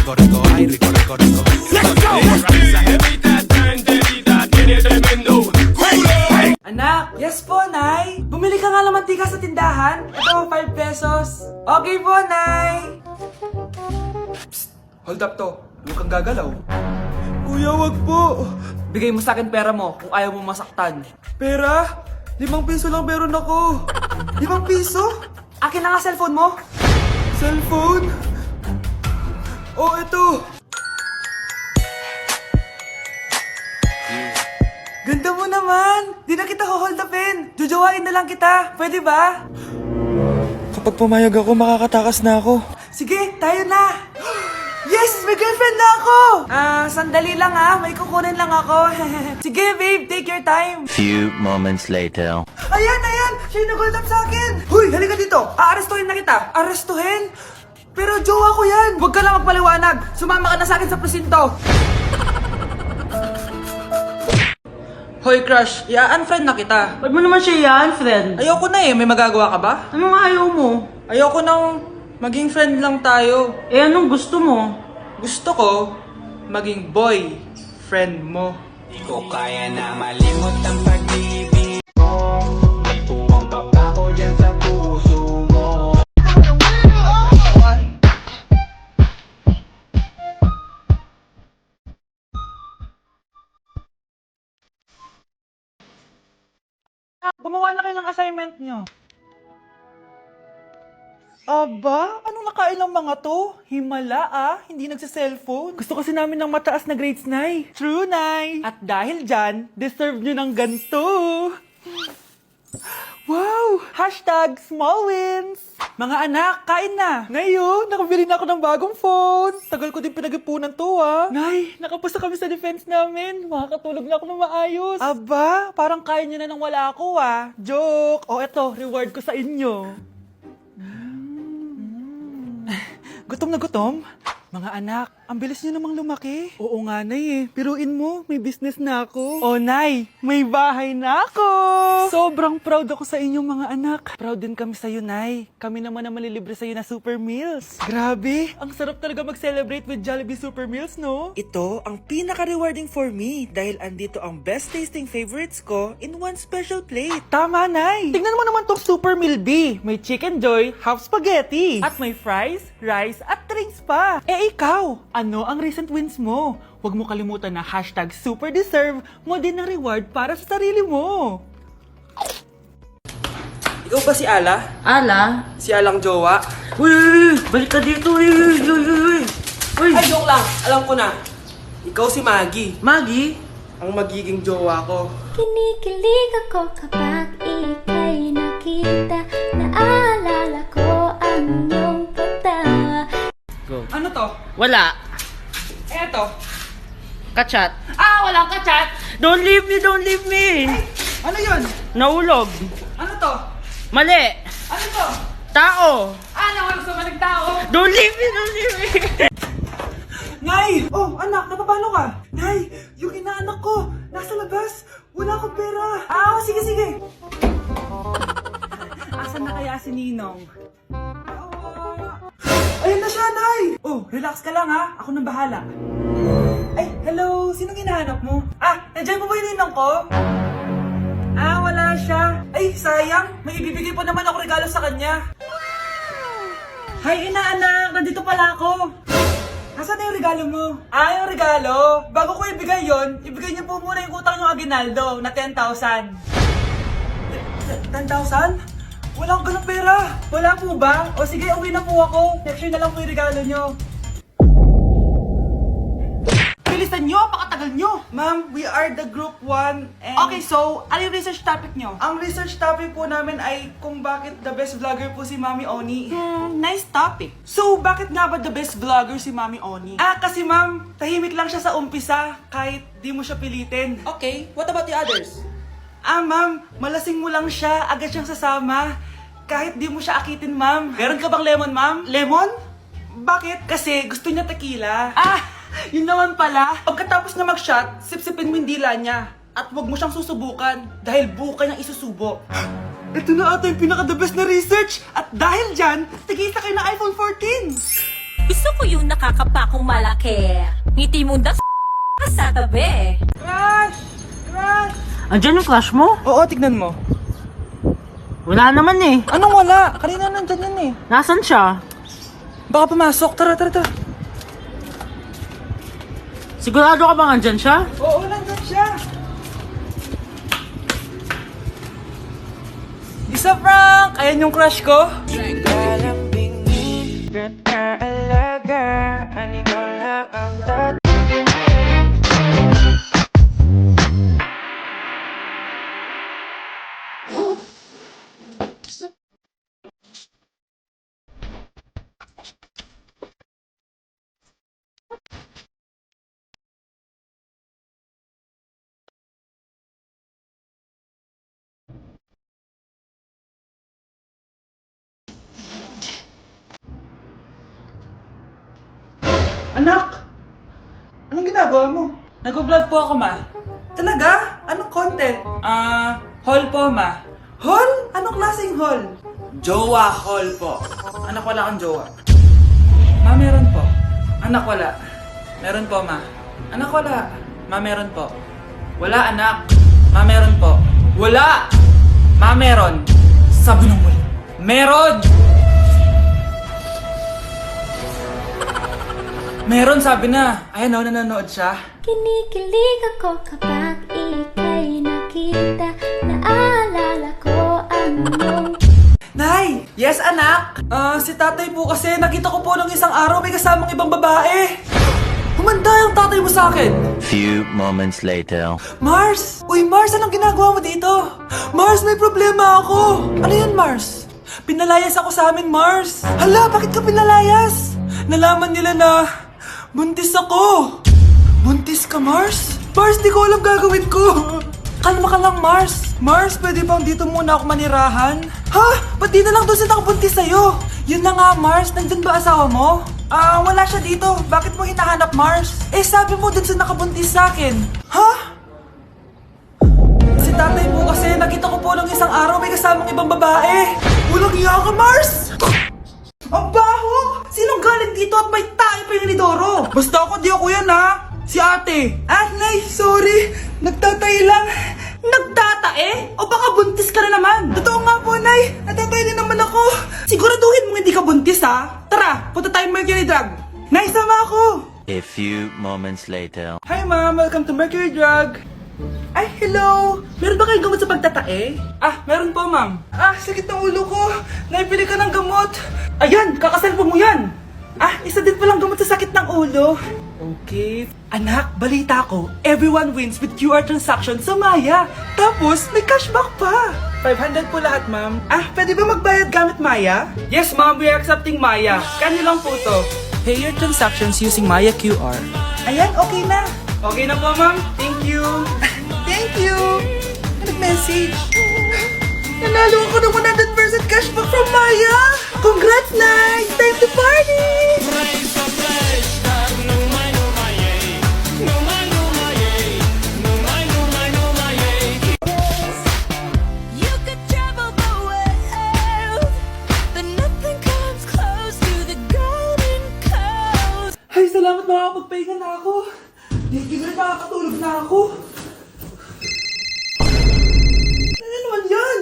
rico, rico, ay, rico, rico, rico. Let's go! Esa jevita está enterita, tiene tremendo culo. Anak, yes po, Nay. Bumili ka nga ng mantika sa tindahan. Ito, 5 pesos. Okay po, Nay. Psst, hold up to. Huwag kang gagalaw. Kuya, wag po. Bigay mo sa akin pera mo kung ayaw mo masaktan. Pera? 5 piso lang meron ako. 5 piso? Akin na nga cellphone mo. Cellphone? Oh, ito. Ganda mo naman! Di na kita hold upin! Jojowain na lang kita! Pwede ba? Kapag pumayag ako, makakatakas na ako. Sige, tayo na! Yes! May girlfriend na ako! Sandali lang may kukunin lang ako. Sige, babe, take your time. Few moments later. Ayan! Siya yung nag-hold up sa akin! Huy, halika dito! Aarestuhin na kita! Arestuhin? Pero jowa ko yan! Huwag ka lang magpaliwanag! Sumama ka na sa akin sa presinto! Hoy, crush, i-unfriend na kita. Ba't mo naman siya i-unfriend? Ayoko na may magagawa ka ba? Ano nga ayaw mo? Ayoko nang maging friend lang tayo. Eh anong gusto mo? Gusto ko maging boy friend mo. Di ko kaya na malimot ang pag-ibig mo. May pumampak ako dyan sa puso mo. Gumawa na kayo ng assignment nyo. Aba, anong nakain ng mga to? Himala hindi nagsa-cellphone. Gusto kasi namin ng mataas na grades, Nay. True, Nay. At dahil dyan, deserve nyo ng ganito. Wow! Hashtag small wins! Mga anak, kain na! Ngayon, nakabili na ako ng bagong phone. Tagal ko din pinag-ipunan to, Nay, nakapasa kami sa defense namin. Makakatulog na ako ng maayos. Aba, parang kaya nyo na nang wala ako, Joke! O eto, reward ko sa inyo. Gutom na gutom? Mga anak, ang bilis nyo namang lumaki. Oo nga, Nay Piruin mo, may business na ako. Oh, Nay, may bahay na ako! Sobrang proud ako sa inyong mga anak. Proud din kami sa'yo, Nay. Kami naman na malilibre sa'yo na Super Meals. Grabe, ang sarap talaga mag-celebrate with Jollibee Super Meals, no? Ito ang pinaka-rewarding for me dahil andito ang best tasting favorites ko in one special plate. Tama, Nay! Tingnan mo naman tong Super Meal B. May Chicken Joy, half spaghetti. At may fries, rice, at drinks pa. Ikaw, ano ang recent wins mo? Huwag mo kalimutan na hashtag super deserve mo din ng reward para sa sarili mo. Ikaw ba si Ala? Ala? Si Alang jowa? Uy! Balik ka dito! Uy! Ay, joke lang. Alam ko na. Ikaw si Maggie. Maggie? Ang magiging jowa ko. Kinikilig ako kapag ika'y nakita. Naalala ko ang iyong pagtawa. Go. Ano to? Wala. Eto. Kachat. Walang kachat! Don't leave me! Don't leave me! Ano yun? Naulog. Ano to? Mali! Ano to? Tao! Ano? Gusto mo nagtao? Don't leave me! Don't leave me! Nay! Oh, anak, napapano ka? Nay, yung inaanak ko, nasa labas. Wala akong pera. Sige. Asan na kaya si Ninong? Ayun na siya, Nay! Oh, relax ka lang ako nang bahala. Ay, hello, sinong hinahanap mo? Nandiyan po ba yung Ninong ko? Wala siya. Ay, sayang, may ibibigay pa naman ako regalo sa kanya. Hi, inaanak, nandito pala ako. Nasaan na yung regalo mo? Yung regalo? Bago ko ibigay yon, ibigay niyo po muna yung utang nyo Aguinaldo na 10,000. 10,000? Wala akong ganang pera. Wala po ba? O sige, uwi na po ako. Next year na lang po yung regalo nyo. Bilisan nyo, pakatagal nyo. Ma'am, we are the group 1 and... Okay, so, ano yung research topic nyo? Ang research topic po namin ay kung bakit the best vlogger po si Mami Oni. Nice topic. So, bakit nga ba the best vlogger si Mami Oni? Kasi ma'am, tahimik lang siya sa umpisa kahit di mo siya pilitin. Okay, what about the others? Ma'am, malasing mo lang siya, agad siyang sasama. Kahit di mo siya akitin, ma'am. Meron ka bang lemon, ma'am? Lemon? Bakit? Kasi gusto niya tequila. Yun naman pala. Pagkatapos na mag-shot, sipsipin mo yung dila niya. At huwag mo siyang susubukan dahil buka niyang isusubo. Ito na ata yung pinaka-the best na research. At dahil dyan, tigisa kayo ng iPhone 14. Gusto ko yung nakakapakong malaki. Ngiti mo das sa tabi. Crush! Crush! Andyan yung crush mo? Oo, tignan mo. Wala naman eh. Anong wala? Kanina nandyan yan eh. Nasaan siya? Baka pumasok. Tara, tara, tara. Sigurado ka bang andyan siya? Oo, nandyan siya. Isa, Frank! Ayan yung crush ko. Anak! Anong ginagawa mo? Nag-vlog po ako, ma. Talaga? Anong content? Haul po, ma. Haul? Anong klaseng haul? Jowa haul po. Anak, wala kang jowa. Ma, meron po. Anak, wala. Meron po, ma. Anak, wala. Ma, meron po. Wala, anak. Ma, meron po. Wala! Ma, meron. Sabi ng wala. Meron! Meron, sabi na. Ayan o, nanonood siya. Kinikilig ako kapag ika'y nakita. Naalala ko ang iyong Nay! Yes, anak? Si tatay po kasi nakita ko po nung isang araw may kasamang ibang babae. Humanda yung tatay mo sa akin. Few moments later. Mars! Uy, Mars, anong ginagawa mo dito? Mars, may problema ako. Ano yan, Mars? Pinalayas ako sa amin, Mars. Hala, bakit ka pinalayas? Nalaman nila na buntis ako. Buntis ka, Mars? Mars, di ko alam gagawin ko. Kalma ka lang, Mars. Mars, pwede bang dito muna ako manirahan? Ha? Ba't di na lang doon sa nakabuntis sa'yo? Yun na nga, Mars. Nandun ba asawa mo? Wala siya dito. Bakit mo hinahanap, Mars? Eh, sabi mo dun sa nakabuntis sa akin. Ha? Si tatay mo kasi nakita ko po nung isang araw may kasamang ibang babae. Walang iya ka, Mars! Ang baho! Sinong galing dito at may tayo pa yung inidoro? Basta ako, di ako yan, ha? Si ate. Nay, sorry. Nagtatay lang. Nagtatae? O baka buntis ka na naman? Totoo nga po, Nay. Natatay din naman ako. Siguraduhin mo hindi ka buntis, ha? Tara, punta tayo Mercury Drug. Nay, sama ako. A few moments later. Hi, Ma'am. Welcome to Mercury Drug. Ay, hello! Meron ba kayong gamot sa pagtatae? Meron po, ma'am. Sakit ng ulo ko. Naipili ka ng gamot. Ayan, kakasalpo mo yan. Isa din palang gamot sa sakit ng ulo. Okay. Anak, balita ko, everyone wins with QR transaction sa Maya. Tapos, may cashback pa. 500 po lahat, ma'am. Pwede ba magbayad gamit Maya? Yes, ma'am. We are accepting Maya. Kano lang po to? Pay your transactions using Maya QR. Ayan, okay na. Okay na po, ma'am. Thank you. Thank you. Nag-message. Nanalo ako ng 100% cashback from Maya. Congrats, Nay! Time to party! You could travel the world, but nothing comes close to the golden coast. Ay, salamat, makakapagpahinga na ako. Hindi na makakatulog na ako. Ano naman yan?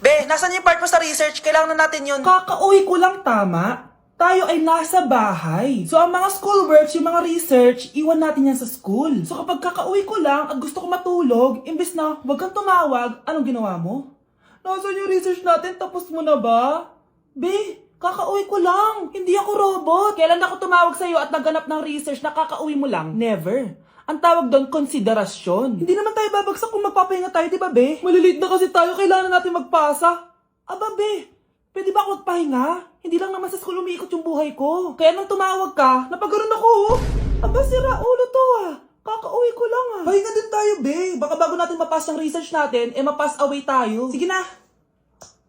Be, nasan yung part mo sa research? Kailangan na natin yun. Kakauwi ko lang, tama? Tayo ay nasa bahay. So, ang mga schoolworks, yung mga research, iwan natin yan sa school. So, kapag kakauwi ko lang at gusto ko matulog, imbes na wag kang tumawag, anong ginawa mo? Nasaan yung research natin? Tapos mo na ba? Be, kakauwi ko lang. Hindi ako robot. Kailan ako tumawag sa'yo at nagganap ng research na kakauwi mo lang? Never. Ang tawag doon, konsiderasyon. Hindi naman tayo babagsak kung magpapahinga tayo, di ba, be? Malilate na kasi tayo, kailangan natin magpasa. Aba, be, pwede ba ako magpahinga? Hindi lang naman sa school umiikot yung buhay ko. Kaya nang tumawag ka, napagaron ako, oh. Aba, sira ulo to, Kakauwi ko lang, Pahinga din tayo, be. Baka bago natin mapass yung research natin, mapass away tayo. Sige na.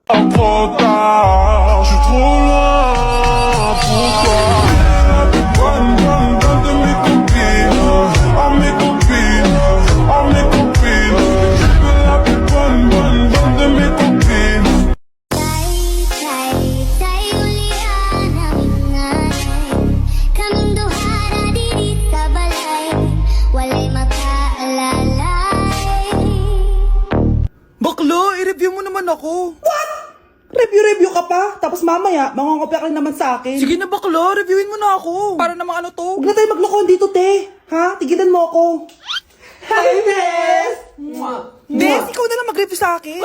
Trop tard, je suis trop loin. Pourquoi? Donne de mes copines, à mes copines, à mes copines. Je veux la plus bonne de mes copines. Tay, tay, tay, ulian ang ingay. naman ako. Review ka pa, tapos mamaya, mangongopya ka rin naman sa akin. Sige na bakla, reviewin mo na ako. Para namang ano to. Huwag na tayo maglokohan dito, te. Ha? Tigilan mo ako. Hi, Bes! Des, ikaw na lang mag-review sa akin.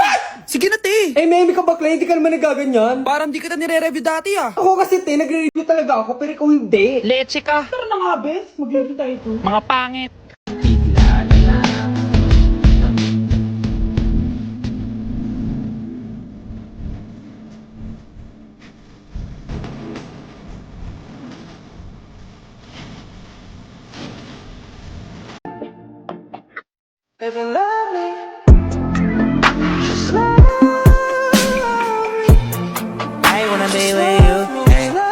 Sige na, te. Eh, Memi ka bakla, hindi ka naman nagaganyan. Parang di kita nire-review dati ah. Ako kasi, te, nagre-review talaga ako, pero ikaw hindi. Leche ka. Tara na nga, Bes. Mag-review tayo ito. Mga pangit. Everlasting.